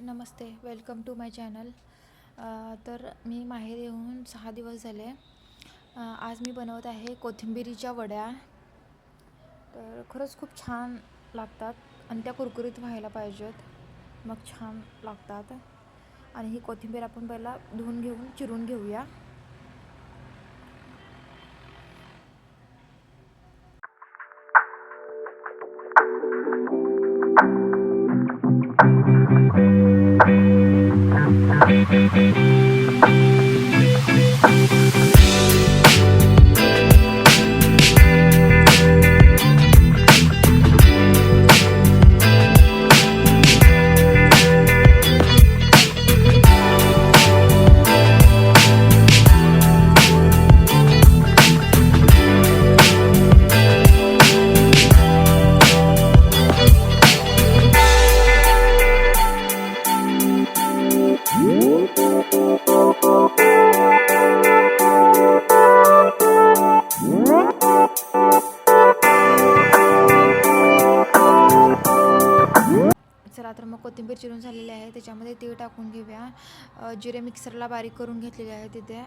Namaste, welcome to my channel. तर मी माहेर येऊन 6 दिवस झाले. आज मी बनवत आहे कोथिंबिरीच्या वड्या. तर खरंच खूप छान लागतात आणि त्या कुरकुरीत व्हायला पाहिजेत, मग छान लागतात. आणि ही कोथिंबीर आपण पहिला धुवून घेऊन चिरून घेऊया. चला तर मग कोथिंबीर चिरून झालेली आहे. त्याच्यामध्ये तीळ टाकून घेऊया. जिरे मिक्सरला बारीक करून घेतलेले आहे तिथे,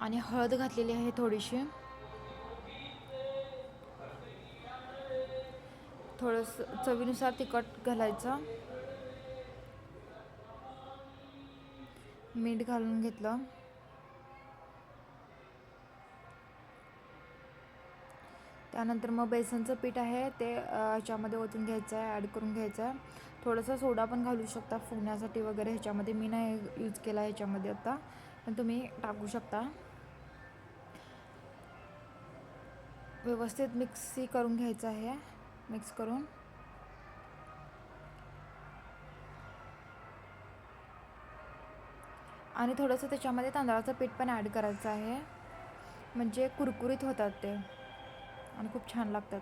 आणि हळद घातलेली आहे थोडीशी. थोडंसं चवीनुसार तिखट घालायचं. मीठ घालून घेतलं. त्यानंतर मग बेसनचं पीठ आहे ते ह्याच्यामध्ये ओतून घ्यायचं आहे, ॲड करून घ्यायचं आहे. थोडंसं सोडा पण घालू शकता फुगण्यासाठी वगैरे. ह्याच्यामध्ये मी नाही यूज केला ह्याच्यामध्ये आता, पण तुम्ही टाकू शकता. व्यवस्थित मिक्सी करून घ्यायचं आहे. मिक्स करून आणि थोडंसं त्याच्यामध्ये तांदळाचं पीठ पण ॲड करायचं आहे, म्हणजे कुरकुरीत होतात ते आणि खूप छान लागतात.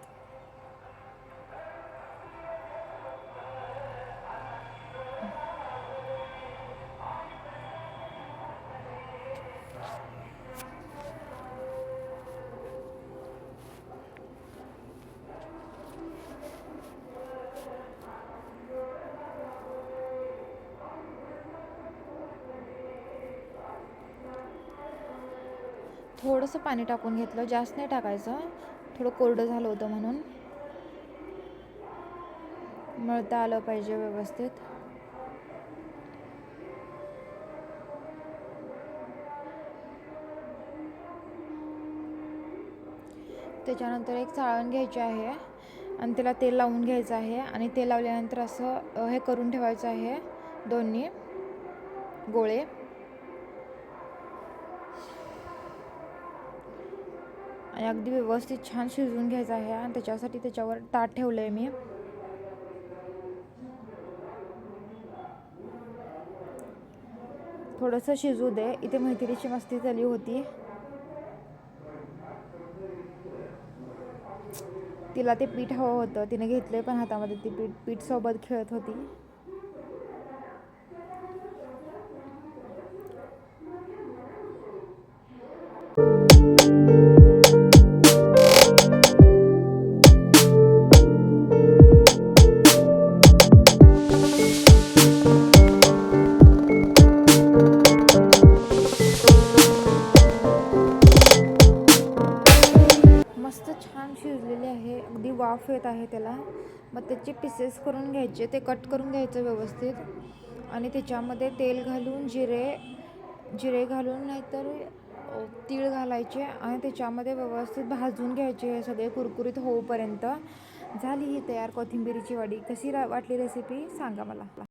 थोडंसं पाणी टाकून घेतलं, जास्त नाही टाकायचं, थोडं कोरडं झालं होतं म्हणून. मळता आलं पाहिजे व्यवस्थित. त्याच्यानंतर एक चाळण घ्यायची आहे आणि त्याला तेल लावून घ्यायचं आहे. आणि तेल लावल्यानंतर असं हे करून ठेवायचं आहे, दोन्ही गोळे. आणि अगदी व्यवस्थित छान शिजवून घ्यायचं आहे. आणि त्याच्यासाठी त्याच्यावर ताट ठेवलं आहे मी. थोडंसं शिजू दे. इथे मैत्रिणीची मस्ती झाली होती, तिला ते पीठ हवं होतं, तिने घेतले पण हातामध्ये. ती पीठ सोबत खेळत होती. मस्त छान शिजलेले आहे, अगदी वाफ येत आहे त्याला. मग त्याचे पीसेस करून घ्यायचे, ते कट करून घ्यायचं व्यवस्थित. आणि त्याच्यामध्ये तेल घालून जिरे घालून, नाहीतर तीळ घालायचे आणि त्याच्यामध्ये व्यवस्थित भाजून घ्यायचे हे सगळे कुरकुरीत होऊपर्यंत. झाली ही तयार कोथिंबीरीची वडी. कशी वाटली रेसिपी सांगा मला.